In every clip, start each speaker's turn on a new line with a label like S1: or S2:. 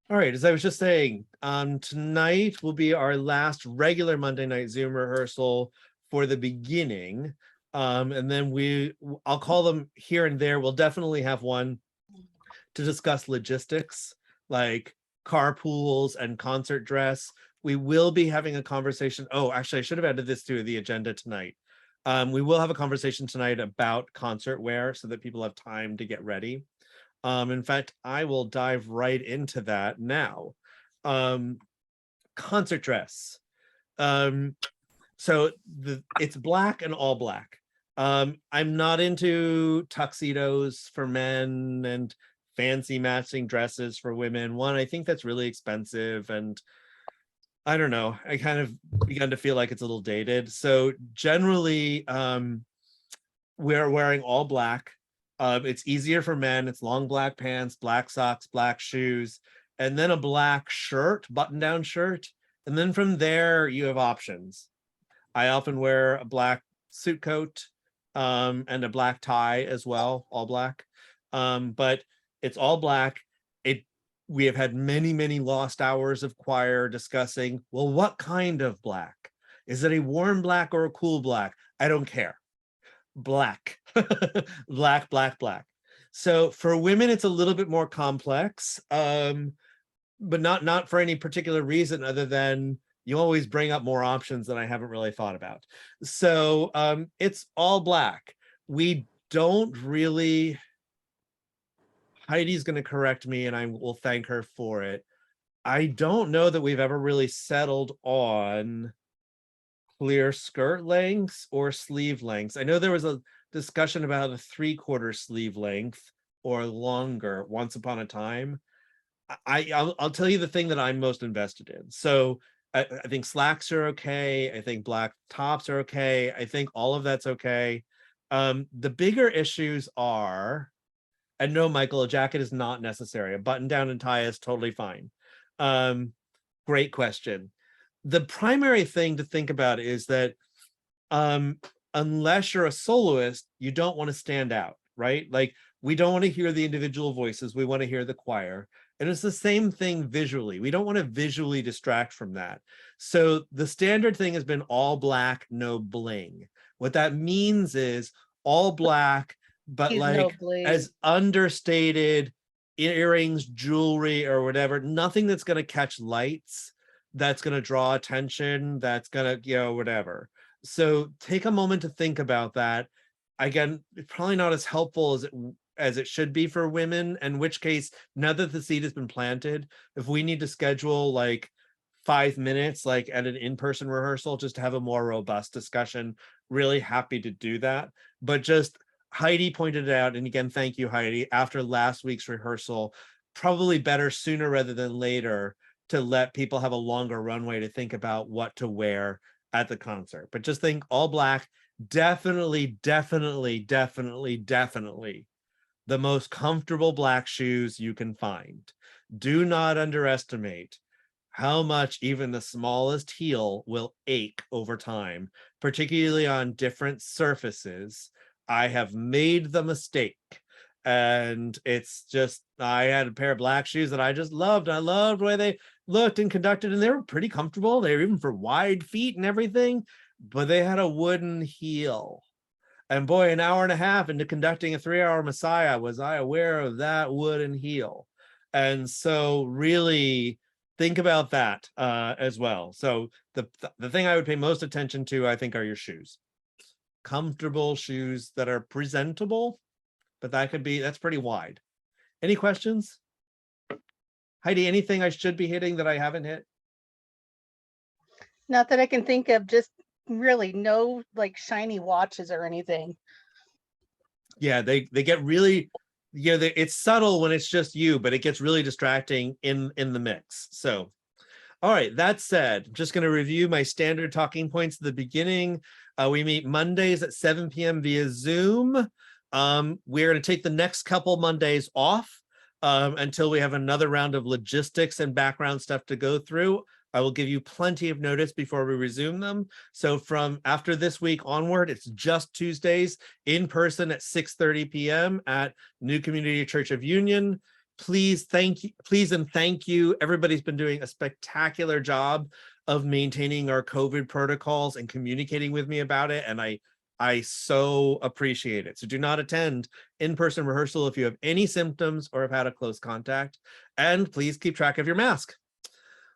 S1: All right, as I was just saying, tonight will be our last regular Monday night Zoom rehearsal for the beginning. And then I'll call them here and there. We'll definitely have one to discuss logistics, like carpools and concert dress. We will be having a conversation. Oh, actually, I should have added this to the agenda tonight. We will have a conversation tonight about concert wear so that people have time to get ready. In fact, I will dive right into that now. Um, Concert dress. Um, so it's black and all black. I'm not into tuxedos for men and fancy matching dresses for women. One, I think that's really expensive, and I don't know. I kind of begun to feel like it's a little dated. So generally, we're wearing all black. It's easier for men. It's long black pants, black socks, black shoes, and then a black shirt, button-down shirt. And then from there, you have options. I often wear a black suit coat and a black tie as well, all black. But it's all black. It We have had many, many lost hours of choir discussing, well, what kind of black? Is it a warm black or a cool black? I don't care. Black, black, black, black. So for women, it's a little bit more complex, but not for any particular reason other than you always bring up more options that I haven't really thought about. So it's all black. We don't really, Heidi's going to correct me and I will thank her for it. I don't know that we've ever really settled on clear skirt lengths or sleeve lengths. I know there was a discussion about a 3/4 sleeve length or longer once upon a time. I'll tell you the thing that I'm most invested in. So I think slacks are okay. I think black tops are okay. I think all of that's okay. The bigger issues are, and no, Michael, a jacket is not necessary. A button down and tie is totally fine. Um, Great question. The primary thing to think about is that um, unless you're a soloist, you don't want to stand out, right? Like we don't want to hear the individual voices. We want to hear the choir. And it's the same thing visually. We don't want to visually distract from that. So the standard thing has been all black, no bling. What that means is all black, but
S2: He's no
S1: like
S2: bling.
S1: as understated earrings, jewelry, or whatever, nothing that's going to catch lights, that's going to draw attention, that's going to, whatever. So take a moment to think about that. Again, it's probably not as helpful as it should be for women, in which case, now that the seed has been planted, if we need to schedule like 5 minutes, like at an in-person rehearsal, just to have a more robust discussion, really happy to do that. But just Heidi pointed it out, and again, thank you, Heidi, after last week's rehearsal, probably better sooner rather than later to let people have a longer runway to think about what to wear at the concert. But just think all black, definitely, definitely, definitely, definitely the most comfortable black shoes you can find. Do not underestimate how much even the smallest heel will ache over time, particularly on different surfaces. I have made the mistake. And it's just, I had a pair of black shoes that I just loved. I loved the way they looked and conducted, and they were pretty comfortable. They were even for wide feet and everything, but they had a wooden heel. And boy, an hour and a half into conducting a 3-hour Messiah, was I aware of that wooden heel. And so really think about that as well. So the thing I would pay most attention to, I think, are your shoes. Comfortable shoes that are presentable, but that's pretty wide. Any questions? Heidi, anything I should be hitting that I haven't hit?
S2: Not that I can think of, just really no like shiny watches or anything.
S1: Yeah, they get really, it's subtle when it's just you, but it gets really distracting in the mix. So all right, that said, I'm just going to review my standard talking points at the beginning. We meet Mondays at 7 p.m. via Zoom. We're going to take the next couple Mondays off until we have another round of logistics and background stuff to go through. I will give you plenty of notice before we resume them. So from after this week onward, it's just Tuesdays in person at 6:30 p.m. at New Community Church of Union. Please and thank you. Everybody's been doing a spectacular job of maintaining our COVID protocols and communicating with me about it. And I so appreciate it. So do not attend in-person rehearsal if you have any symptoms or have had a close contact. And please keep track of your mask.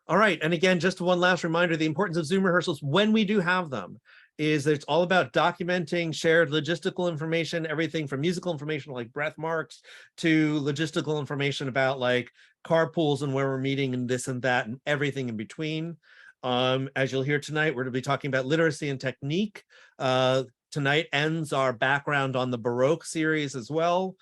S1: All right. And again, just one last reminder, the importance of Zoom rehearsals when we do have them is that it's all about documenting shared logistical information, everything from musical information like breath marks to logistical information about like carpools and where we're meeting and this and that and everything in between. As you'll hear tonight, we're going to be talking about literacy and technique. Tonight ends our background on the Baroque series as well.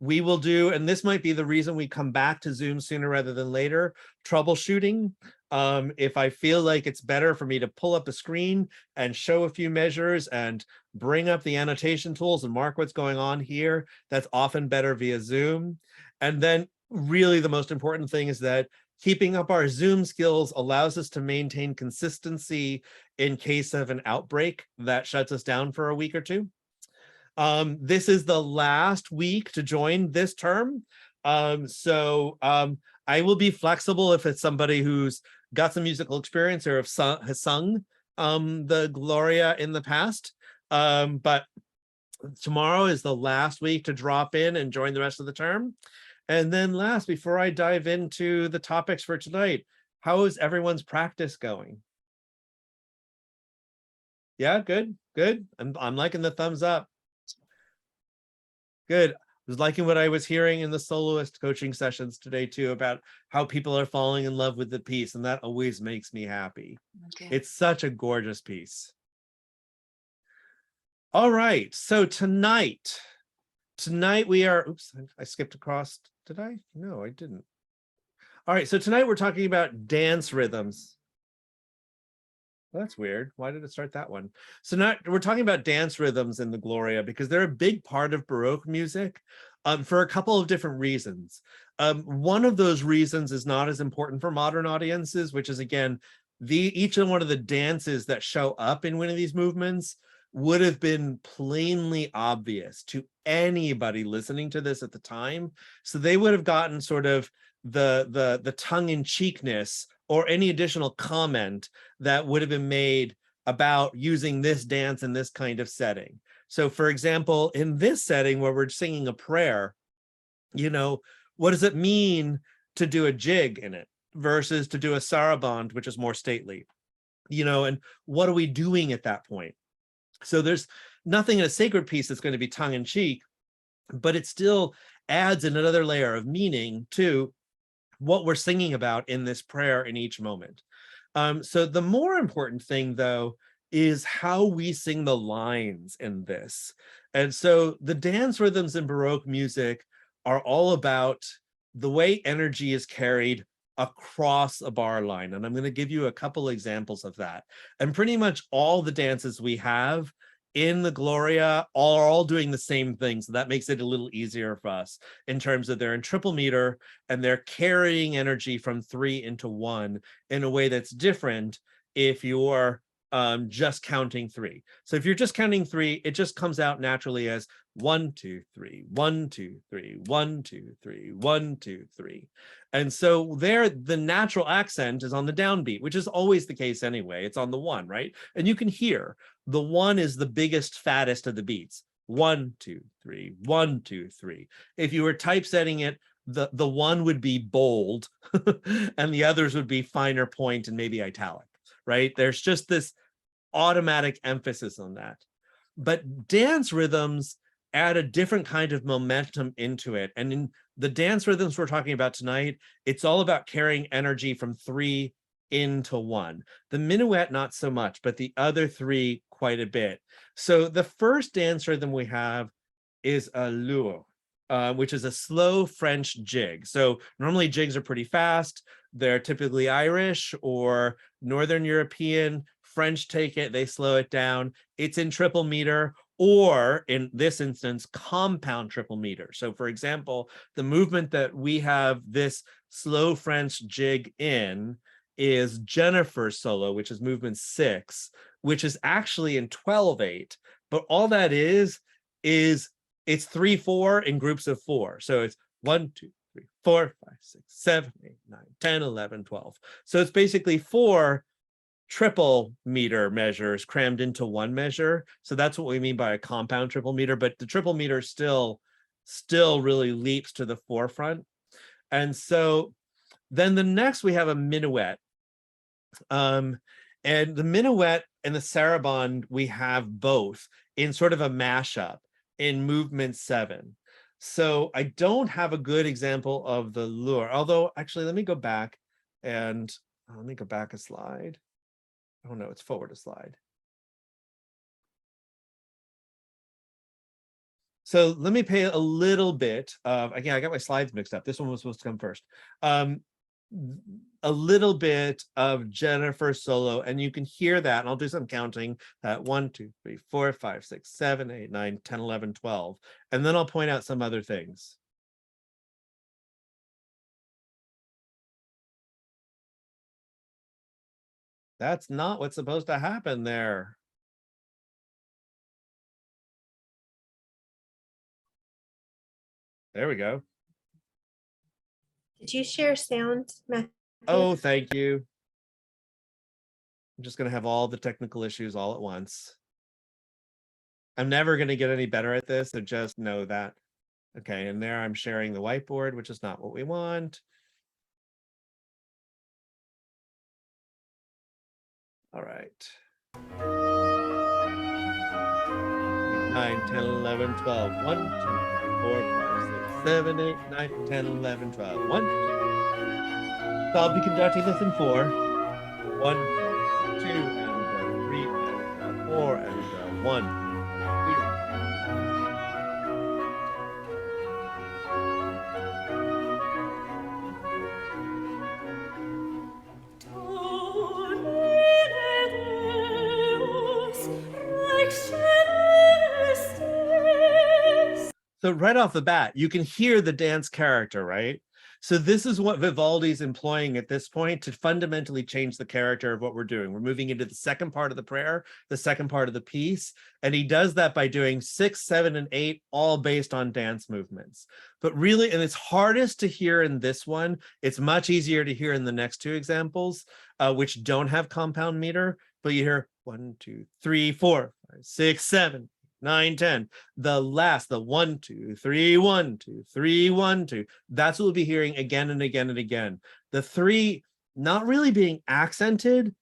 S1: We will do, and this might be the reason we come back to Zoom sooner rather than later, troubleshooting. If I feel like it's better for me to pull up a screen and show a few measures and bring up the annotation tools and mark what's going on here, that's often better via Zoom. And then really the most important thing is that keeping up our Zoom skills allows us to maintain consistency in case of an outbreak that shuts us down for a week or two. This is the last week to join this term. So I will be flexible if it's somebody who's got some musical experience or has sung the Gloria in the past. But tomorrow is the last week to drop in and join the rest of the term. And then last, before I dive into the topics for tonight, how is everyone's practice going? Yeah, good. I'm liking the thumbs up. Good. I was liking what I was hearing in the soloist coaching sessions today too about how people are falling in love with the piece, and that always makes me happy. Okay. It's such a gorgeous piece. All right, so tonight we are, oops, I skipped across. Did I? No, I didn't. All right, so tonight we're talking about dance rhythms. Well, that's weird. Why did it start that one? So now we're talking about dance rhythms in the Gloria because they're a big part of Baroque music for a couple of different reasons. One of those reasons is not as important for modern audiences, which is, again, each and one of the dances that show up in one of these movements would have been plainly obvious to anybody listening to this at the time. So they would have gotten sort of the tongue-in-cheekness or any additional comment that would have been made about using this dance in this kind of setting. So for example, in this setting where we're singing a prayer, you know, what does it mean to do a jig in it versus to do a saraband, which is more stately, you know, and what are we doing at that point? So there's nothing in a sacred piece that's going to be tongue-in-cheek, but it still adds another layer of meaning to what we're singing about in this prayer in each moment. So the more important thing, though, is how we sing the lines in this. And so the dance rhythms in Baroque music are all about the way energy is carried across a bar line. And I'm going to give you a couple examples of that. And pretty much all the dances we have in the Gloria are all doing the same thing. So that makes it a little easier for us in terms of they're in triple meter and they're carrying energy from 3 into 1 in a way that's different if you're just counting 3. So if you're just counting 3, it just comes out naturally as 1, 2, 3, 1, 2, 3, 1, 2, 3, 1, 2, 3. And so there, the natural accent is on the downbeat, which is always the case anyway. It's on the 1, right? And you can hear the 1 is the biggest, fattest of the beats. 1, 2, 3, 1, 2, 3. If you were typesetting it, the 1 would be bold and the others would be finer point and maybe italic, right? There's just this automatic emphasis on that. But dance rhythms add a different kind of momentum into it. And in the dance rhythms we're talking about tonight, it's all about carrying energy from 3 into 1. The minuet, not so much, but the other 3 quite a bit. So the first dance rhythm we have is a luo, which is a slow French jig. So normally jigs are pretty fast. They're typically Irish or Northern European. French take it, they slow it down. It's in triple meter, or in this instance, compound triple meter. So for example, the movement that we have this slow French jig in is Jennifer's solo, which is movement 6, which is actually in 12/8. But all that is it's 3/4 in groups of 4. So it's 1, 2, 3, 4, 5, 6, 7, 8, 9, 10, 11, 12. So it's basically 4 triple meter measures crammed into one measure. So that's what we mean by a compound triple meter, but the triple meter still really leaps to the forefront. And so then the next we have a minuet. And the minuet and the saraband, we have both in sort of a mashup in movement 7. So I don't have a good example of the lure, although actually let me go back and let me go back a slide. Oh no, it's forward a slide. So let me pay a little bit of, again, I got my slides mixed up. This one was supposed to come first. A little bit of Jennifer solo, and you can hear that, and I'll do some counting. 1, 2, 3, 4, 5, 6, 7, 8, 9, 10, 11, 12. And then I'll point out some other things. That's not what's supposed to happen there. There we go.
S3: Did you share sound, Matthew?
S1: Oh, thank you. I'm just going to have all the technical issues all at once. I'm never going to get any better at this, so just know that. Okay, and there I'm sharing the whiteboard, which is not what we want. All right. 9, 10, 11, 12. 1, 2, 3, 4, 5, 6, 7, 8, 9, 10, 11, 12. 1, 2. So I'll be conducting this in 4. 1, 2, and 3, and 4, and 1, 2. So right off the bat, you can hear the dance character, right? So this is what Vivaldi's employing at this point to fundamentally change the character of what we're doing. We're moving into the second part of the prayer, the second part of the piece. And he does that by doing 6, 7, and 8, all based on dance movements. But really, and it's hardest to hear in this one. It's much easier to hear in the next 2 examples, which don't have compound meter. But you hear 1, 2, 3, 4, 5, 6, 7, 9, 10. The last, the 1, 2, 3, 1, 2, 3, 1, 2. That's what we'll be hearing again and again and again. The 3 not really being accented,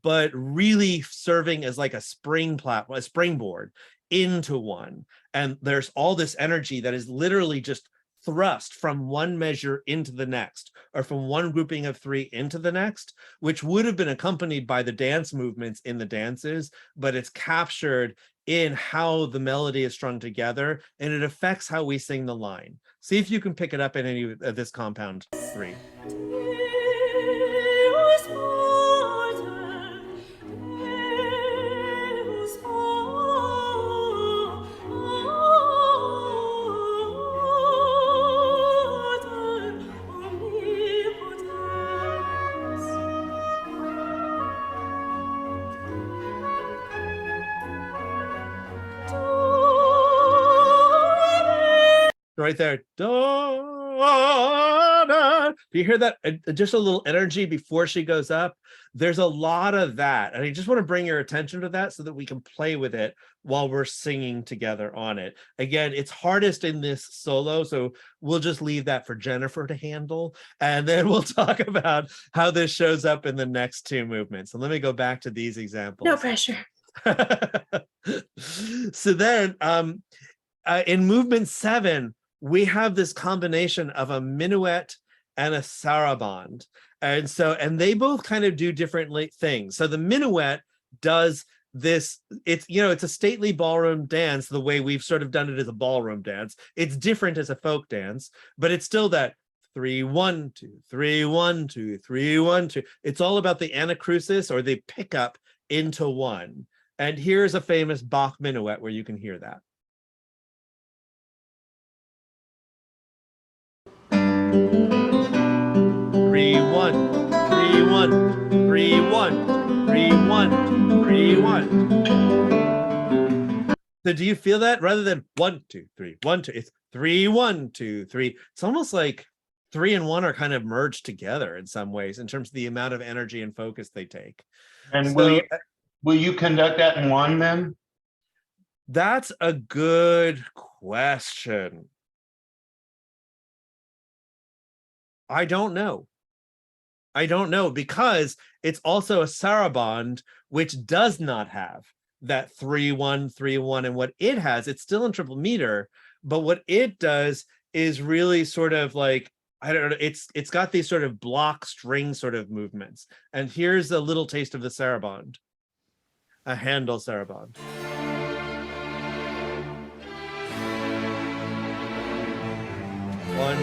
S1: but really serving as like a springboard into 1. And there's all this energy that is literally just thrust from one measure into the next, or from one grouping of 3 into the next, which would have been accompanied by the dance movements in the dances, but it's captured in how the melody is strung together, and it affects how we sing the line. See if you can pick it up in any of this compound 3. Right there. Do you hear that? Just a little energy before she goes up. There's a lot of that. And I just want to bring your attention to that so that we can play with it while we're singing together on it. Again, it's hardest in this solo, so we'll just leave that for Jennifer to handle. And then we'll talk about how this shows up in the next 2 movements. So let me go back to these examples.
S3: No pressure.
S1: So then in movement 7, we have this combination of a minuet and a saraband. And they both kind of do different things. So the minuet does this, it's a stately ballroom dance, the way we've sort of done it as a ballroom dance. It's different as a folk dance, but it's still that 3, 1, 2, 3, 1, 2, 3, 1, 2. It's all about the anacrusis, or the pickup into 1. And here's a famous Bach minuet where you can hear that. 3, 1, 3, 1, 3, 1, 3, 1, 3, 1. So do you feel that? Rather than 1, 2, 3, 1, 2, it's 3, 1, 2, 3. It's almost like 3 and 1 are kind of merged together in some ways in terms of the amount of energy and focus they take.
S4: And
S1: So
S4: will you conduct that in 1 then?
S1: that's a good question. I don't know. I don't know, because it's also a saraband, which does not have that 3-1, 3-1. And what it has, it's still in triple meter, but what it does is really sort of like, I don't know, it's got these sort of block string sort of movements. And here's a little taste of the saraband, a Handel saraband. One,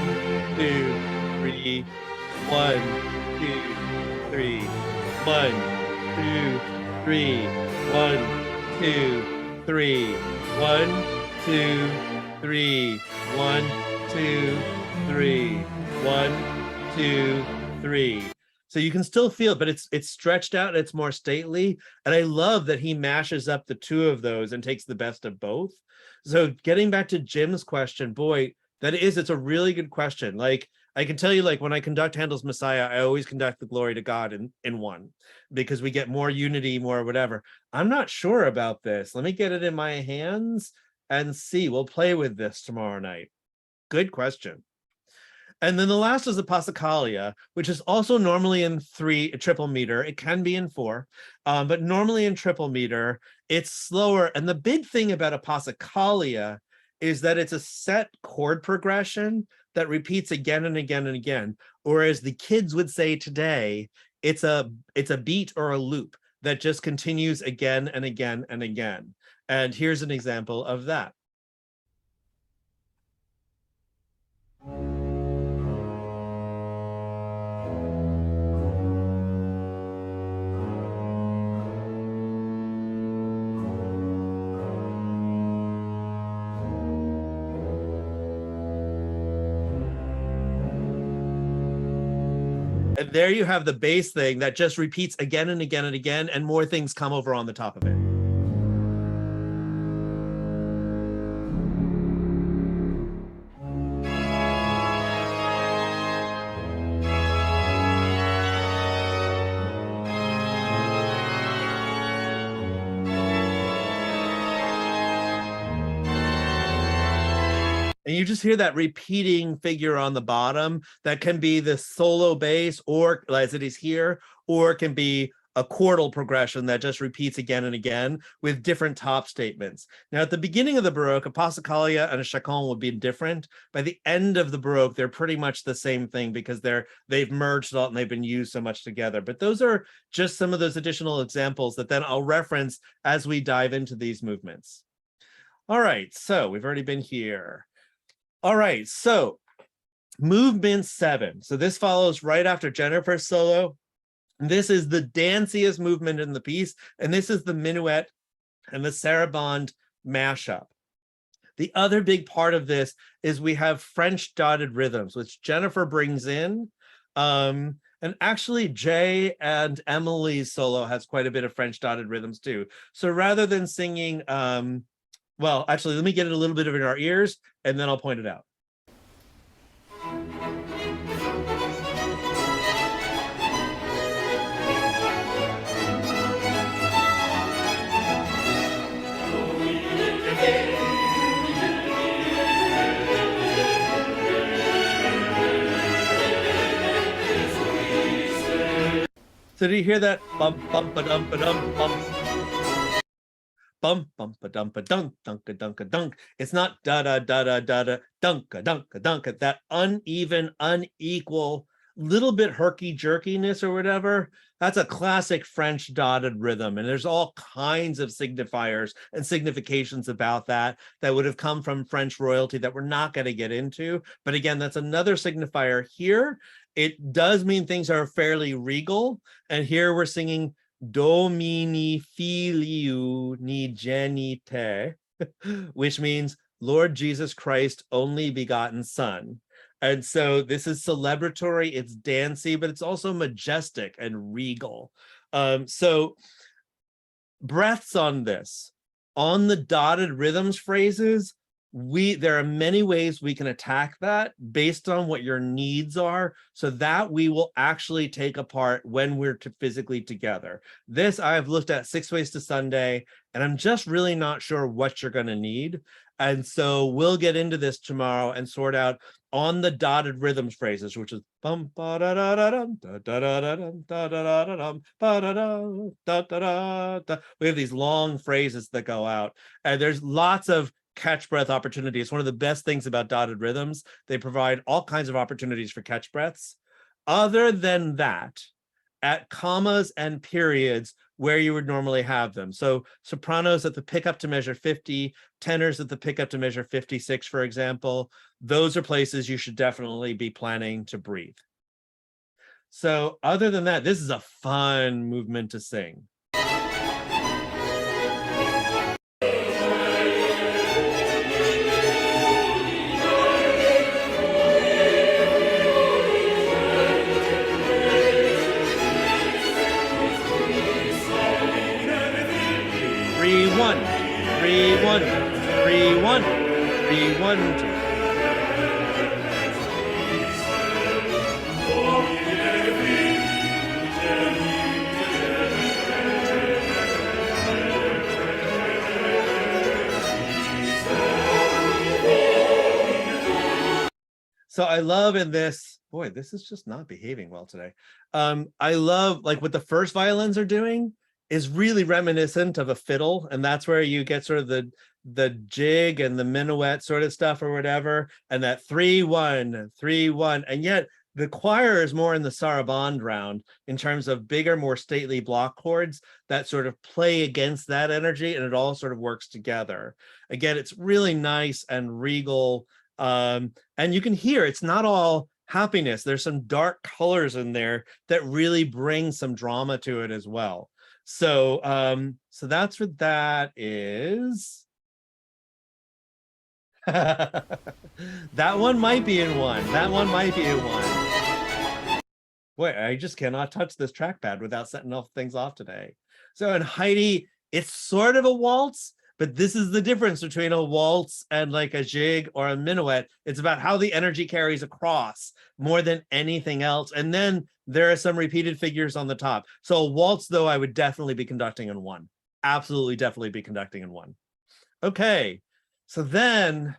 S1: two, three, 1, 2, 3, 1, 2, 3, 1, 2, 3, 1, 2, 3, 1, 2, 3, 1, 2, 3. So you can still feel it, but it's stretched out and it's more stately. And I love that he mashes up the two of those and takes the best of both. So getting back to Jim's question, boy, it's a really good question. Like, I can tell you, like, when I conduct Handel's Messiah, I always conduct the Glory to God in 1, because we get more unity, more whatever. I'm not sure about this. Let me get it in my hands and see. We'll play with this tomorrow night. Good question. And then the last is the Passacaglia, which is also normally in 3 triple meter. It can be in 4, but normally in triple meter. It's slower. And the big thing about a Passacaglia is that it's a set chord progression that repeats again and again and again. Or as the kids would say today, it's a beat or a loop that just continues again and again and again. And here's an example of that. And there you have the bass thing that just repeats again and again and again, and more things come over on the top of it. And you just hear that repeating figure on the bottom that can be the solo bass, or as it is here, or it can be a chordal progression that just repeats again and again with different top statements. Now, at the beginning of the Baroque, a Passacaglia and a chaconne would be different. By the end of the Baroque, they're pretty much the same thing, because they've merged a lot and they've been used so much together. But those are just some of those additional examples that then I'll reference as we dive into these movements. All right, so we've already been here. All right, so movement 7. So this follows right after Jennifer's solo. This is the danciest movement in the piece, and this is the minuet and the saraband mashup. The other big part of this is we have French dotted rhythms, which Jennifer brings in. And actually, Jay and Emily's solo has quite a bit of French dotted rhythms too. So rather than singing, well, actually, let me get it a little bit in our ears, and then I'll point it out. So do you hear that? Bum, bum, ba dum, ba dum, bum. Bum, bum, ba dum, ba dunk, dunk, dunk, dunk. It's not da da da da da da dunk, dunk, dunk. That uneven, unequal, little bit herky jerkiness or whatever. That's a classic French dotted rhythm. And there's all kinds of signifiers and significations about that would have come from French royalty that we're not going to get into. But again, that's another signifier here. It does mean things are fairly regal. And here we're singing Domini Filiu Nigenite, which means Lord Jesus Christ, only begotten Son. And so this is celebratory, it's dancey, but it's also majestic and regal. So breaths on this. On the dotted rhythms phrases, there are many ways we can attack that based on what your needs are, so that we will actually take apart when we're physically together. This I've looked at 6 ways to Sunday, and I'm just really not sure what you're going to need. And so we'll get into this tomorrow and sort out on the dotted rhythms phrases, which is bum ba da da da dum da da da da dum da da da da dum ba da da da da. We have these long phrases that go out, and there's lots of catch breath opportunities. One of the best things about dotted rhythms, they provide all kinds of opportunities for catch breaths. Other than that, at commas and periods where you would normally have them. So sopranos at the pickup to measure 50, tenors at the pickup to measure 56, for example. Those are places you should definitely be planning to breathe. So other than that, this is a fun movement to sing. One, 3, 1, 3, 1, 3, 1, 2. So I love in this, boy, this is just not behaving well today. I love like what the first violins are doing is really reminiscent of a fiddle, and that's where you get sort of the jig and the minuet sort of stuff or whatever, and that 3-1, 3-1, and yet the choir is more in the saraband round in terms of bigger, more stately block chords that sort of play against that energy, and it all sort of works together. Again, it's really nice and regal, and you can hear it's not all happiness. There's some dark colors in there that really bring some drama to it as well. So so that's what that is. That one might be in 1. That one might be in 1. Boy, I just cannot touch this trackpad without setting off things off today. So in Heidi, it's sort of a waltz, but this is the difference between a waltz and like a jig or a minuet. It's about how the energy carries across more than anything else. And then there are some repeated figures on the top. So a waltz, though, I would definitely be conducting in 1. Absolutely, definitely be conducting in 1. Okay, so then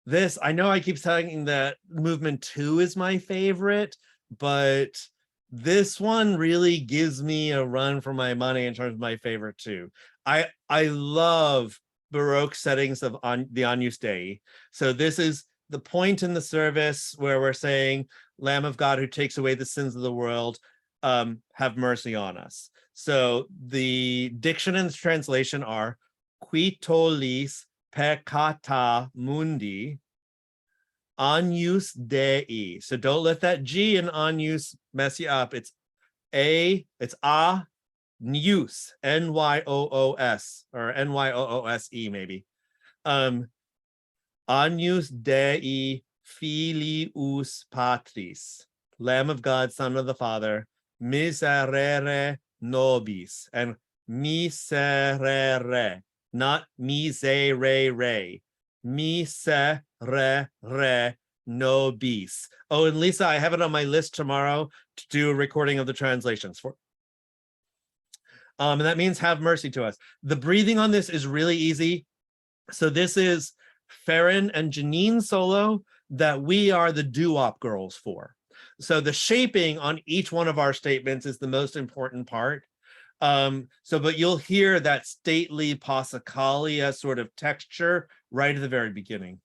S1: this, I know I keep saying that movement 2 is my favorite, but this one really gives me a run for my money in terms of my favorite too. I love Baroque settings of the Agnus Dei. So this is the point in the service where we're saying, Lamb of God who takes away the sins of the world, have mercy on us. So the diction and translation are qui tollis peccata mundi Agnus Dei. So don't let that G in Agnus mess you up. It's Nyos, N-Y-O-O-S, or N-Y-O-O-S-E maybe. Agnus Dei Filius Patris, Lamb of God, Son of the Father, miserere nobis, and miserere, not miserere, miserere nobis. Oh, and Lisa, I have it on my list tomorrow to do a recording of the translations for. And that means have mercy to us. The breathing on this is really easy. So this is Farron and Janine solo that we are the doo-wop girls for. So the shaping on each one of our statements is the most important part. But you'll hear that stately Passacaglia sort of texture right at the very beginning.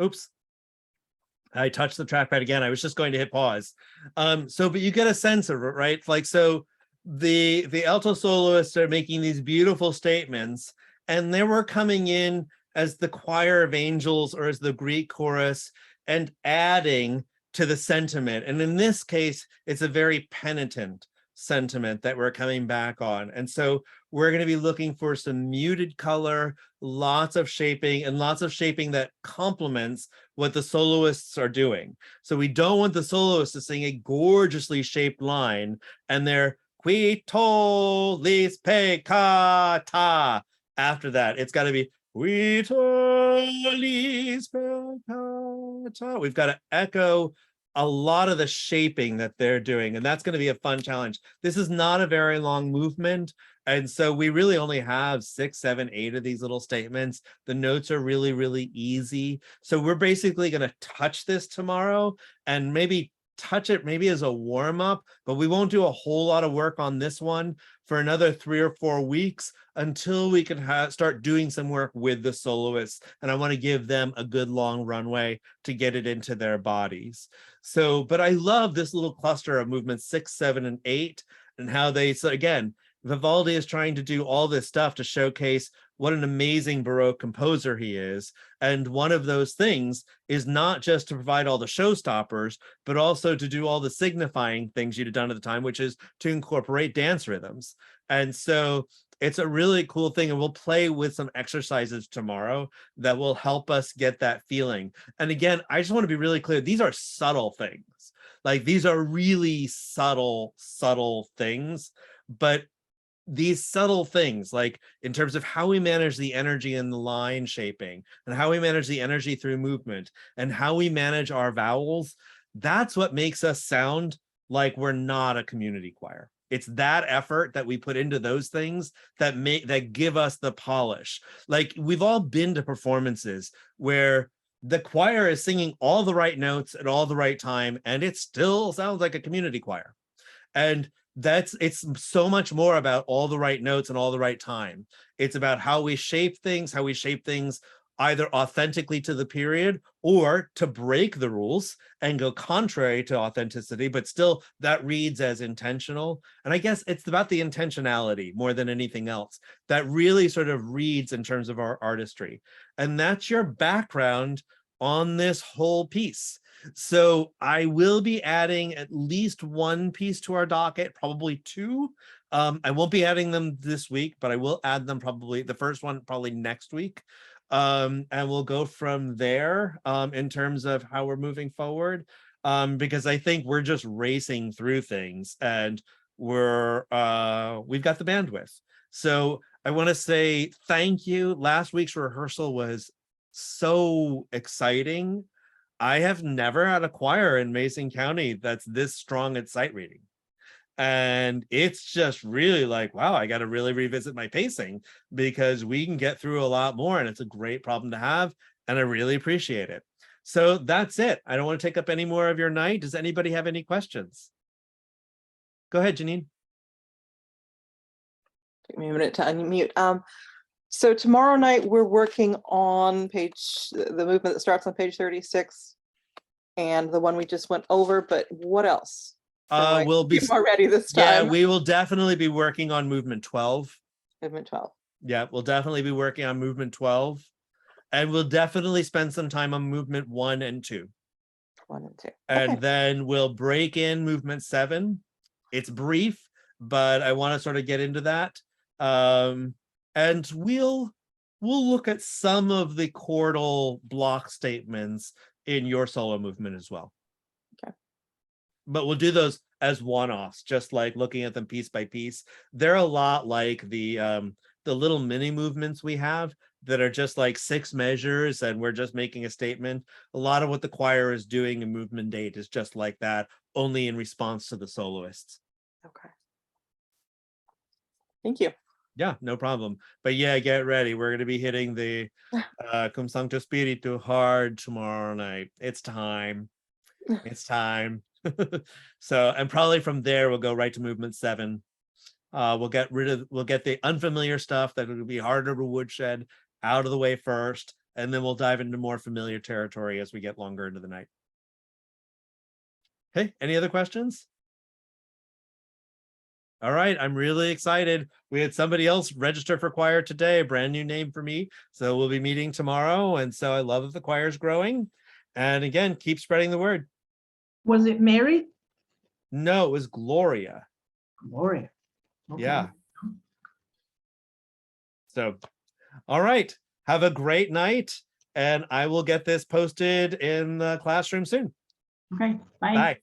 S1: Oops. I touched the trackpad again. I was just going to hit pause. But you get a sense of it, right? Like, so the alto soloists are making these beautiful statements, and they were coming in as the choir of angels or as the Greek chorus and adding to the sentiment. And in this case, it's a very penitent sentiment that we're coming back on. And so we're going to be looking for some muted color, lots of shaping, and lots of shaping that complements what the soloists are doing. So we don't want the soloists to sing a gorgeously shaped line and they're qui tolis peccata. After that, it's got to be qui tolis peccata. We've got to echo a lot of the shaping that they're doing, and that's going to be a fun challenge. This is not a very long movement, and so we really only have 6, 7, 8 of these little statements. The notes are really, really easy. So we're basically going to touch this tomorrow and maybe touch it maybe as a warm-up, but we won't do a whole lot of work on this one for another 3 or 4 weeks until we can start doing some work with the soloists. And I want to give them a good long runway to get it into their bodies. So, but I love this little cluster of movements 6, 7, and 8, and how they, so again, Vivaldi is trying to do all this stuff to showcase what an amazing Baroque composer he is. And one of those things is not just to provide all the showstoppers, but also to do all the signifying things you'd have done at the time, which is to incorporate dance rhythms. And so it's a really cool thing. And we'll play with some exercises tomorrow that will help us get that feeling. And again, I just want to be really clear. These are subtle things. Like, these are really subtle things, but these subtle things, like in terms of how we manage the energy in the line shaping and how we manage the energy through movement and how we manage our vowels, that's what makes us sound like we're not a community choir. It's that effort that we put into those things that give us the polish. Like, we've all been to performances where the choir is singing all the right notes at all the right time, and it still sounds like a community choir. And it's so much more about all the right notes and all the right time. It's about how we shape things either authentically to the period or to break the rules and go contrary to authenticity, but still that reads as intentional. And I guess it's about the intentionality more than anything else that really sort of reads in terms of our artistry. And that's your background on this whole piece. So I will be adding at least 1 piece to our docket, probably 2. I won't be adding them this week, but I will add them probably the first one probably next week. And we'll go from there in terms of how we're moving forward, because I think we're just racing through things and we've got the bandwidth. So I want to say thank you. Last week's rehearsal was so exciting. I have never had a choir in Mason County that's this strong at sight reading. And it's just really like, wow, I got to really revisit my pacing because we can get through a lot more and it's a great problem to have. And I really appreciate it. So that's it. I don't want to take up any more of your night. Does anybody have any questions? Go ahead, Janine.
S5: Take me a minute to unmute. So tomorrow night we're working on the movement that starts on page 36 and the one we just went over, but what else?
S1: We'll be
S5: more ready this time.
S1: Yeah, we will definitely be working on movement 12.
S5: Movement 12.
S1: Yeah, we'll definitely be working on movement 12. And we'll definitely spend some time on movement 1 and 2.
S5: 1 and 2.
S1: And
S5: Okay.
S1: then we'll break in movement 7. It's brief, but I want to sort of get into that. And we'll look at some of the chordal block statements in your solo movement as well.
S5: Okay.
S1: But we'll do those as one-offs, just like looking at them piece by piece. They're a lot like the little mini movements we have that are just like 6 measures and we're just making a statement. A lot of what the choir is doing in movement 8 is just like that, only in response to the soloists.
S5: Okay. Thank you.
S1: Yeah, no problem. But yeah, get ready. We're going to be hitting the Cum Sancto Spiritu hard tomorrow night. It's time. It's time. So, and probably from there, we'll go right to movement 7. We'll get the unfamiliar stuff that will be harder to woodshed out of the way first. and then we'll dive into more familiar territory as we get longer into the night. Hey, any other questions? All right, I'm really excited. We had somebody else register for choir today, a brand new name for me. So we'll be meeting tomorrow. And so I love that the choir is growing. And again, keep spreading the word.
S6: Was it Mary?
S1: No, it was Gloria.
S6: Gloria. Okay.
S1: Yeah. So, all right. Have a great night. And I will get this posted in the classroom soon.
S6: Okay, bye.
S1: Bye.